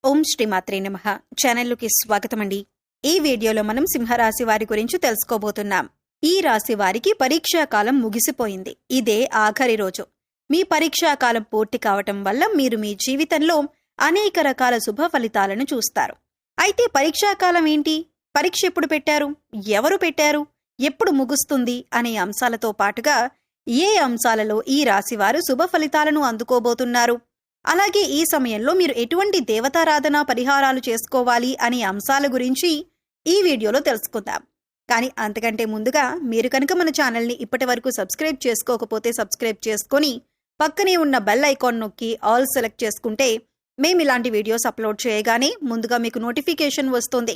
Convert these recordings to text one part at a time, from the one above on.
ఓం శ్రీ మాత్రే నమః. ఛానల్లోకి స్వాగతమండి. ఈ వీడియోలో మనం సింహరాశి వారి గురించి తెలుసుకోబోతున్నాం. ఈ రాశి వారికి పరీక్షా కాలం ముగిసిపోయింది. ఇదే ఆఖరి రోజు. మీ పరీక్షా కాలం పూర్తి కావటం వల్ల మీరు మీ జీవితంలో అనేక రకాల శుభ ఫలితాలను చూస్తారు. అయితే పరీక్షా కాలం ఏంటి? పరీక్ష ఎప్పుడు పెట్టారు? ఎవరు పెట్టారు? ఎప్పుడు ముగుస్తుంది అనే అంశాలతో పాటుగా ఏ అంశాలలో ఈ రాశివారు శుభ ఫలితాలను అందుకోబోతున్నారు, అలాగే ఈ సమయంలో మీరు ఎటువంటి దేవతారాధన పరిహారాలు చేసుకోవాలి అనే అంశాల గురించి ఈ వీడియోలో తెలుసుకుందాం. కానీ అంతకంటే ముందుగా మీరు కనుక మన ఛానల్ని ఇప్పటి వరకు సబ్స్క్రైబ్ చేసుకోకపోతే సబ్స్క్రైబ్ చేసుకొని పక్కనే ఉన్న బెల్ ఐకాన్ నొక్కి ఆల్ సెలెక్ట్ చేసుకుంటే మేము ఇలాంటి వీడియోస్ అప్లోడ్ చేయగానే ముందుగా మీకు నోటిఫికేషన్ వస్తుంది.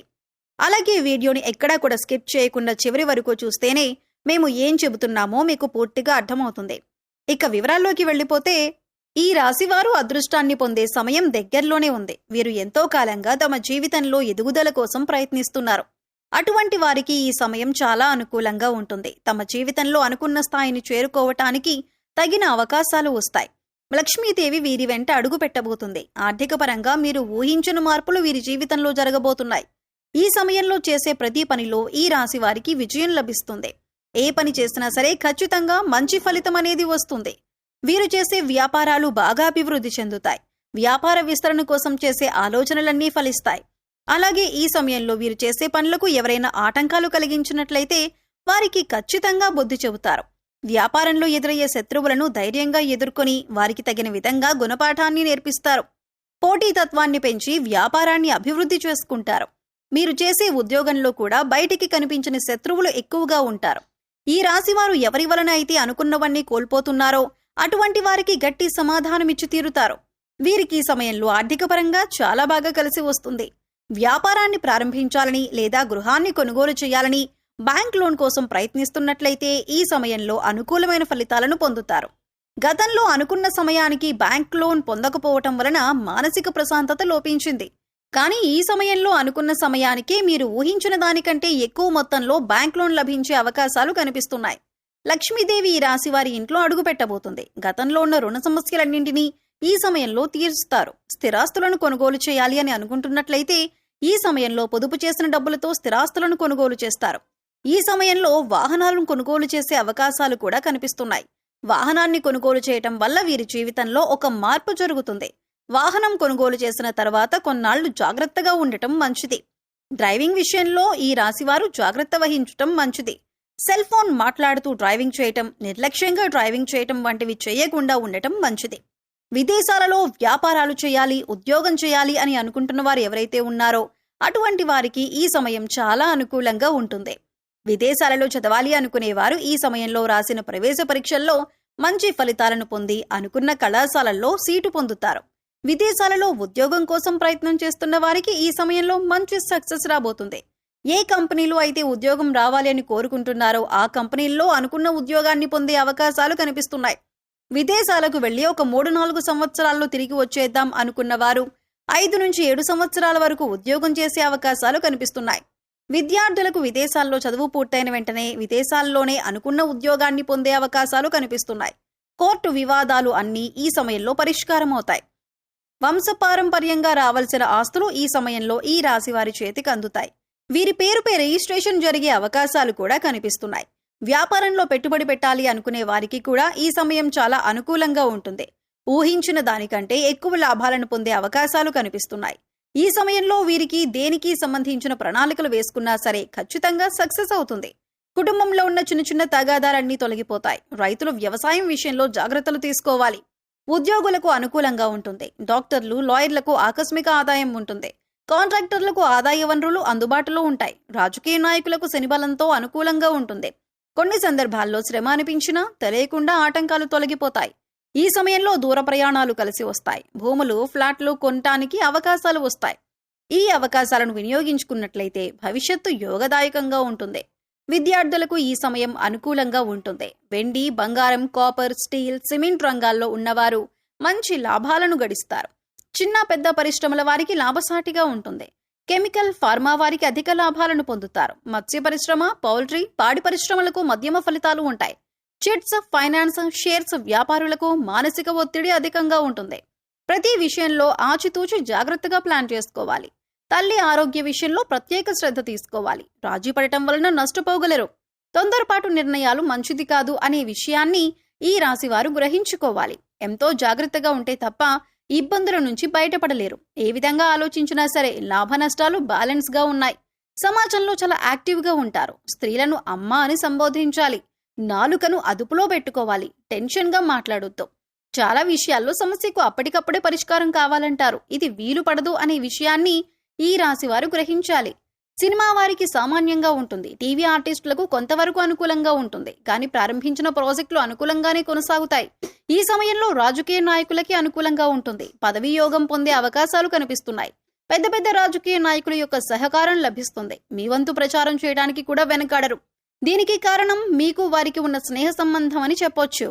అలాగే వీడియోని ఎక్కడా కూడా స్కిప్ చేయకుండా చివరి వరకు చూస్తేనే మేము ఏం చెబుతున్నామో మీకు పూర్తిగా అర్థమవుతుంది. ఇక వివరాల్లోకి వెళ్ళిపోతే, ఈ రాశివారు అదృష్టాన్ని పొందే సమయం దగ్గరలోనే ఉంది. వీరు ఎంతో కాలంగా తమ జీవితంలో ఎదుగుదల కోసం ప్రయత్నిస్తున్నారు. అటువంటి వారికి ఈ సమయం చాలా అనుకూలంగా ఉంటుంది. తమ జీవితంలో అనుకున్న స్థాయిని చేరుకోవటానికి తగిన అవకాశాలు వస్తాయి. లక్ష్మీదేవి వీరి వెంట అడుగు పెట్టబోతుంది. ఆర్థిక పరంగా మీరు ఊహించిన మార్పులు వీరి జీవితంలో జరగబోతున్నాయి. ఈ సమయంలో చేసే ప్రతి పనిలో ఈ రాశి వారికి విజయం లభిస్తుంది. ఏ పని చేసినా సరే ఖచ్చితంగా మంచి ఫలితం అనేది వస్తుంది. వీరు చేసే వ్యాపారాలు బాగా అభివృద్ధి చెందుతాయి. వ్యాపార విస్తరణ కోసం చేసే ఆలోచనలన్నీ ఫలిస్తాయి. అలాగే ఈ సమయంలో వీరు చేసే పనులకు ఎవరైనా ఆటంకాలు కలిగించినట్లయితే వారికి ఖచ్చితంగా బుద్ధి చెబుతారు. వ్యాపారంలో ఎదురయ్యే శత్రువులను ధైర్యంగా ఎదుర్కొని వారికి తగిన విధంగా గుణపాఠాన్ని నేర్పిస్తారు. పోటీతత్వాన్ని పెంచి వ్యాపారాన్ని అభివృద్ధి చేసుకుంటారు. మీరు చేసే ఉద్యోగంలో కూడా బయటికి కనిపించని శత్రువులు ఎక్కువగా ఉంటారు. ఈ రాశివారు ఎవరి వలన అయితే అనుకున్నవన్నీ కోల్పోతున్నారో అటువంటి వారికి గట్టి సమాధానమిచ్చి తీరుతారు. వీరికి సమయంలో ఆర్థికపరంగా చాలా బాగా కలిసి వస్తుంది. వ్యాపారాన్ని ప్రారంభించాలని లేదా గృహాన్ని కొనుగోలు చేయాలని బ్యాంక్ లోన్ కోసం ప్రయత్నిస్తున్నట్లయితే ఈ సమయంలో అనుకూలమైన ఫలితాలను పొందుతారు. గతంలో అనుకున్న సమయానికి బ్యాంక్ లోన్ పొందకపోవటం వలన మానసిక ప్రశాంతత లోపించింది. కానీ ఈ సమయంలో అనుకున్న సమయానికి మీరు ఊహించిన దానికంటే ఎక్కువ మొత్తంలో బ్యాంక్ లోన్ లభించే అవకాశాలు కనిపిస్తున్నాయి. లక్ష్మీదేవి ఈ రాశి వారి ఇంట్లో అడుగు పెట్టబోతుంది. గతంలో ఉన్న రుణ సమస్యలన్నింటినీ ఈ సమయంలో తీరుస్తారు. స్థిరాస్తులను కొనుగోలు చేయాలి అని అనుకుంటున్నట్లయితే ఈ సమయంలో పొదుపు చేసిన డబ్బులతో స్థిరాస్తులను కొనుగోలు చేస్తారు. ఈ సమయంలో వాహనాలను కొనుగోలు చేసే అవకాశాలు కూడా కనిపిస్తున్నాయి. వాహనాన్ని కొనుగోలు చేయటం వల్ల వీరి జీవితంలో ఒక మార్పు జరుగుతుంది. వాహనం కొనుగోలు చేసిన తర్వాత కొన్నాళ్లు జాగ్రత్తగా ఉండటం మంచిది. డ్రైవింగ్ విషయంలో ఈ రాశివారు జాగ్రత్త వహించటం మంచిది. సెల్ ఫోన్ మాట్లాడుతూ డ్రైవింగ్ చేయటం, నిర్లక్ష్యంగా డ్రైవింగ్ చేయటం వంటివి చేయకుండా ఉండటం మంచిది. విదేశాలలో వ్యాపారాలు చేయాలి, ఉద్యోగం చేయాలి అని అనుకుంటున్న వారు ఎవరైతే ఉన్నారో అటువంటి వారికి ఈ సమయం చాలా అనుకూలంగా ఉంటుంది. విదేశాలలో చదవాలి అనుకునేవారు ఈ సమయంలో రాసిన ప్రవేశ పరీక్షల్లో మంచి ఫలితాలను పొంది అనుకున్న కళాశాలల్లో సీటు పొందుతారు. విదేశాలలో ఉద్యోగం కోసం ప్రయత్నం చేస్తున్న వారికి ఈ సమయంలో మంచి సక్సెస్ రాబోతుంది. ఏ కంపెనీలో అయితే ఉద్యోగం రావాలి అని కోరుకుంటున్నారో ఆ కంపెనీల్లో అనుకున్న ఉద్యోగాన్ని పొందే అవకాశాలు కనిపిస్తున్నాయి. విదేశాలకు వెళ్లి ఒక 3-4 సంవత్సరాల్లో తిరిగి వచ్చేద్దాం అనుకున్న వారు 5 నుంచి 7 సంవత్సరాల వరకు ఉద్యోగం చేసే అవకాశాలు కనిపిస్తున్నాయి. విద్యార్థులకు విదేశాల్లో చదువు పూర్తయిన వెంటనే విదేశాల్లోనే అనుకున్న ఉద్యోగాన్ని పొందే అవకాశాలు కనిపిస్తున్నాయి. కోర్టు వివాదాలు అన్నీ ఈ సమయంలో పరిష్కారం అవుతాయి. వంశపారంపర్యంగా రావాల్సిన ఆస్తులు ఈ సమయంలో ఈ రాశి వారి చేతికి అందుతాయి. వీరి పేరుపై రిజిస్ట్రేషన్ జరిగే అవకాశాలు కూడా కనిపిస్తున్నాయి. వ్యాపారంలో పెట్టుబడి పెట్టాలి అనుకునే వారికి కూడా ఈ సమయం చాలా అనుకూలంగా ఉంటుంది. ఊహించిన దానికంటే ఎక్కువ లాభాలను పొందే అవకాశాలు కనిపిస్తున్నాయి. ఈ సమయంలో వీరికి దేనికి సంబంధించిన ప్రణాళికలు వేసుకున్నా సరే ఖచ్చితంగా సక్సెస్ అవుతుంది. కుటుంబంలో ఉన్న చిన్న చిన్న తగాదాలన్నీ తొలగిపోతాయి. రైతులు వ్యవసాయం విషయంలో జాగ్రత్తలు తీసుకోవాలి. ఉద్యోగులకు అనుకూలంగా ఉంటుంది. డాక్టర్లు, లాయర్లకు ఆకస్మిక ఆదాయం ఉంటుంది. కాంట్రాక్టర్లకు ఆదాయ వనరులు అందుబాటులో ఉంటాయి. రాజకీయ నాయకులకు శనిబలంతో అనుకూలంగా ఉంటుంది. కొన్ని సందర్భాల్లో శ్రమ అనిపించినా తెలియకుండా ఆటంకాలు తొలగిపోతాయి. ఈ సమయంలో దూర ప్రయాణాలు కలిసి వస్తాయి. భూములు, ఫ్లాట్లు కొనటానికి అవకాశాలు వస్తాయి. ఈ అవకాశాలను వినియోగించుకున్నట్లయితే భవిష్యత్తు యోగదాయకంగా ఉంటుంది. విద్యార్థులకు ఈ సమయం అనుకూలంగా ఉంటుంది. వెండి, బంగారం, కాపర్, స్టీల్, సిమెంట్ రంగాల్లో ఉన్నవారు మంచి లాభాలను గడిస్తారు. చిన్న పెద్ద పరిశ్రమల వారికి లాభసాటిగా ఉంటుంది. కెమికల్, ఫార్మా వారికి అధిక లాభాలను పొందుతారు. మత్స్య పరిశ్రమ, పౌల్ట్రీ, పాడి పరిశ్రమలకు మధ్యమ ఫలితాలు ఉంటాయి. చిట్స్, ఫైనాన్స్, షేర్స్ వ్యాపారులకు మానసిక ఒత్తిడి అధికంగా ఉంటుంది. ప్రతి విషయంలో ఆచితూచి జాగ్రత్తగా ప్లాన్ చేసుకోవాలి. తల్లి ఆరోగ్య విషయంలో ప్రత్యేక శ్రద్ధ తీసుకోవాలి. రాజీ పడటం వలన నష్టపోగలరు. తొందరపాటు నిర్ణయాలు మంచిది కాదు అనే విషయాన్ని ఈ రాశి వారు గ్రహించుకోవాలి. ఎంతో జాగ్రత్తగా ఉంటే తప్ప ఇబ్బందుల నుంచి బయటపడలేరు. ఏ విధంగా ఆలోచించినా సరే లాభ నష్టాలు బ్యాలెన్స్ గా ఉన్నాయి. సమాజంలో చాలా యాక్టివ్ గా ఉంటారు. స్త్రీలను అమ్మ అని సంబోధించాలి. నాలుకను అదుపులో పెట్టుకోవాలి. టెన్షన్ గా మాట్లాడొద్దు. చాలా విషయాల్లో సమస్యకు అప్పటికప్పుడే పరిష్కారం కావాలంటారు. ఇది వీలు పడదు అనే విషయాన్ని ఈ రాశి వారు గ్రహించాలి. సినిమా వారికి సామాన్యంగా ఉంటుంది. టీవీ ఆర్టిస్టులకు కొంతవరకు అనుకూలంగా ఉంటుంది. కానీ ప్రారంభించిన ప్రాజెక్టులు అనుకూలంగానే కొనసాగుతాయి. ఈ సమయంలో రాజకీయ నాయకులకి అనుకూలంగా ఉంటుంది. పదవీ యోగం పొందే అవకాశాలు కనిపిస్తున్నాయి. పెద్ద పెద్ద రాజకీయ నాయకుల యొక్క సహకారం లభిస్తుంది. మీ వంతు ప్రచారం చేయడానికి కూడా వెనకాడరు. దీనికి కారణం మీకు వారికి ఉన్న స్నేహ సంబంధం అని చెప్పొచ్చు.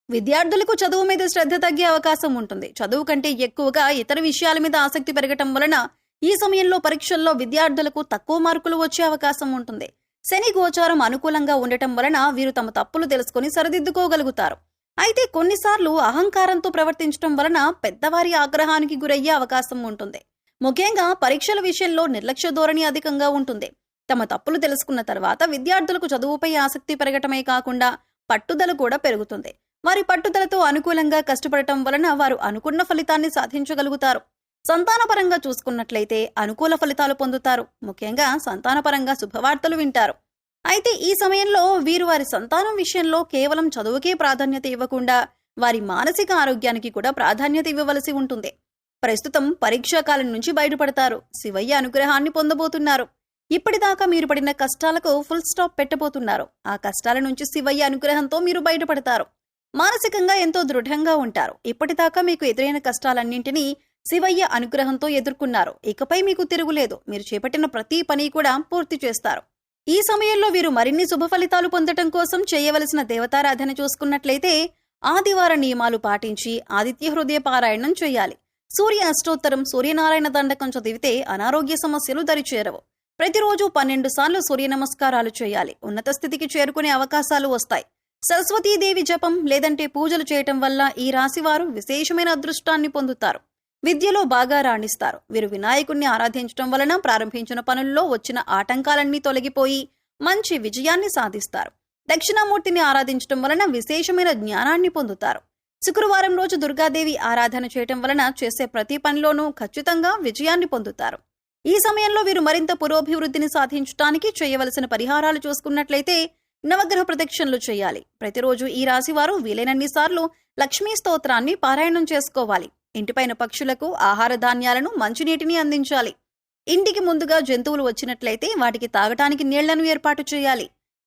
విద్యార్థులకు చదువు మీద శ్రద్ధ తగ్గే అవకాశం ఉంటుంది. చదువు కంటే ఎక్కువగా ఇతర విషయాల మీద ఆసక్తి పెరగటం వలన ఈ సమయంలో పరీక్షల్లో విద్యార్థులకు తక్కువ మార్కులు వచ్చే అవకాశం ఉంటుంది. శని గోచారం అనుకూలంగా ఉండటం వలన వీరు తమ తప్పులు తెలుసుకుని సరిదిద్దుకోగలుగుతారు. అయితే కొన్నిసార్లు అహంకారంతో ప్రవర్తించడం వలన పెద్దవారి ఆగ్రహానికి గురయ్యే అవకాశం ఉంటుంది. ముఖ్యంగా పరీక్షల విషయంలో నిర్లక్ష్య ధోరణి అధికంగా ఉంటుంది. తమ తప్పులు తెలుసుకున్న తర్వాత విద్యార్థులకు చదువుపై ఆసక్తి పెరగటమే కాకుండా పట్టుదల కూడా పెరుగుతుంది. వారి పట్టుదలతో అనుకూలంగా కష్టపడటం వలన వారు అనుకున్న ఫలితాన్ని సాధించగలుగుతారు. సంతానపరంగా చూసుకున్నట్లయితే అనుకూల ఫలితాలు పొందుతారు. ముఖ్యంగా సంతానపరంగా శుభవార్తలు వింటారు. అయితే ఈ సమయంలో వీరు వారి సంతానం విషయంలో కేవలం చదువుకే ప్రాధాన్యత ఇవ్వకుండా వారి మానసిక ఆరోగ్యానికి కూడా ప్రాధాన్యత ఇవ్వవలసి ఉంటుంది. ప్రస్తుతం పరీక్షాకాలం నుంచి బయటపడతారు. శివయ్య అనుగ్రహాన్ని పొందబోతున్నారు. ఇప్పటిదాకా మీరు పడిన కష్టాలకు ఫుల్ స్టాప్ పెట్టబోతున్నారు. ఆ కష్టాల నుంచి శివయ్య అనుగ్రహంతో మీరు బయటపడతారు. మానసికంగా ఎంతో దృఢంగా ఉంటారు. ఇప్పటిదాకా మీకు ఎదురైన కష్టాలన్నింటినీ శివయ్య అనుగ్రహంతో ఎదుర్కొన్నారు. ఇకపై మీకు తిరుగులేదు. మీరు చేపట్టిన ప్రతి పని కూడా పూర్తి చేస్తారు. ఈ సమయంలో వీరు మరిన్ని శుభ ఫలితాలు పొందటం కోసం చేయవలసిన దేవతారాధన చూసుకున్నట్లయితే ఆదివార నియమాలు పాటించి ఆదిత్య హృదయ పారాయణం చేయాలి. సూర్య అష్టోత్తరం, సూర్యనారాయణ దండకం చదివితే అనారోగ్య సమస్యలు దరిచేరవు. ప్రతిరోజు 12 సార్లు సూర్య నమస్కారాలు చేయాలి. ఉన్నత స్థితికి చేరుకునే అవకాశాలు వస్తాయి. సరస్వతీదేవి జపం లేదంటే పూజలు చేయటం వల్ల ఈ రాశివారు విశేషమైన అదృష్టాన్ని పొందుతారు. విద్యలో బాగా రాణిస్తారు. వీరు వినాయకుణ్ణి ఆరాధించడం వలన ప్రారంభించిన పనుల్లో వచ్చిన ఆటంకాలన్నీ తొలగిపోయి మంచి విజయాన్ని సాధిస్తారు. దక్షిణామూర్తిని ఆరాధించడం వలన విశేషమైన జ్ఞానాన్ని పొందుతారు. శుక్రవారం రోజు దుర్గాదేవి ఆరాధన చేయటం వలన చేసే ప్రతి పనిలోనూ ఖచ్చితంగా విజయాన్ని పొందుతారు. ఈ సమయంలో వీరు మరింత పురోభివృద్ధిని సాధించడానికి చేయవలసిన పరిహారాలు చూసుకున్నట్లయితే నవగ్రహ ప్రదక్షిణలు చేయాలి. ప్రతిరోజు ఈ రాశివారు వీలైనన్ని సార్లు లక్ష్మీ స్తోత్రాన్ని పారాయణం చేసుకోవాలి. ఇంటిపైన పక్షులకు ఆహార ధాన్యాలను, మంచినీటిని అందించాలి. ఇంటికి ముందుగా జంతువులు వచ్చినట్లయితే వాటికి తాగటానికి నీళ్లను ఏర్పాటు చేయాలి.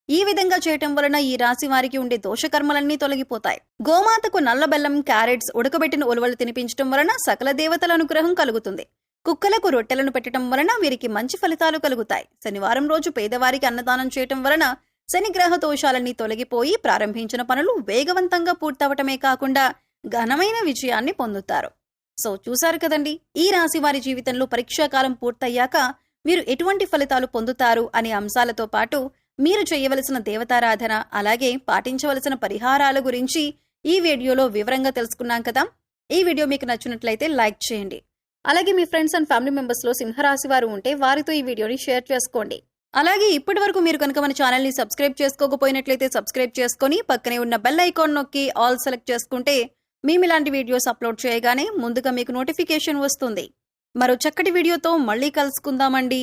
ఈ విధంగా చేయటం వలన ఈ రాశి వారికి ఉండే దోషకర్మలన్నీ తొలగిపోతాయి. గోమాతకు నల్ల బెల్లం, క్యారెట్స్, ఉడకబెట్టిన ఉలవలు తినిపించడం వలన సకల దేవతల అనుగ్రహం కలుగుతుంది. కుక్కలకు రొట్టెలను పెట్టడం వలన వీరికి మంచి ఫలితాలు కలుగుతాయి. శనివారం రోజు పేదవారికి అన్నదానం చేయటం వలన శని గ్రహ దోషాలన్నీ తొలగిపోయి ప్రారంభించిన పనులు వేగవంతంగా పూర్తవటమే కాకుండా ఘనమైన విజయాన్ని పొందుతారు. సో చూశారు కదండి, ఈ రాశి వారి జీవితంలో పరీక్షాకాలం పూర్తయ్యాక వీరు ఎటువంటి ఫలితాలు పొందుతారు అనే అంశాలతో పాటు మీరు చేయవలసిన దేవతారాధన, అలాగే పాటించవలసిన పరిహారాల గురించి ఈ వీడియోలో వివరంగా తెలుసుకున్నాం కదా. ఈ వీడియో మీకు నచ్చినట్లయితే లైక్ చేయండి. అలాగే మీ ఫ్రెండ్స్ అండ్ ఫ్యామిలీ మెంబర్స్ లో సింహరాశి వారు ఉంటే వారితో ఈ వీడియోని షేర్ చేసుకోండి. అలాగే ఇప్పటి వరకు మీరు కనుక మన ఛానల్ ని సబ్స్క్రైబ్ చేసుకోకపోయినట్లయితే సబ్స్క్రైబ్ చేసుకుని పక్కనే ఉన్న బెల్ ఐకాన్ నొక్కి ఆల్ సెలెక్ట్ చేసుకుంటే మేము ఇలాంటి వీడియోస్ అప్లోడ్ చేయగానే ముందుగా మీకు నోటిఫికేషన్ వస్తుంది. మరో చక్కటి వీడియోతో మళ్ళీ కలుసుకుందామండి.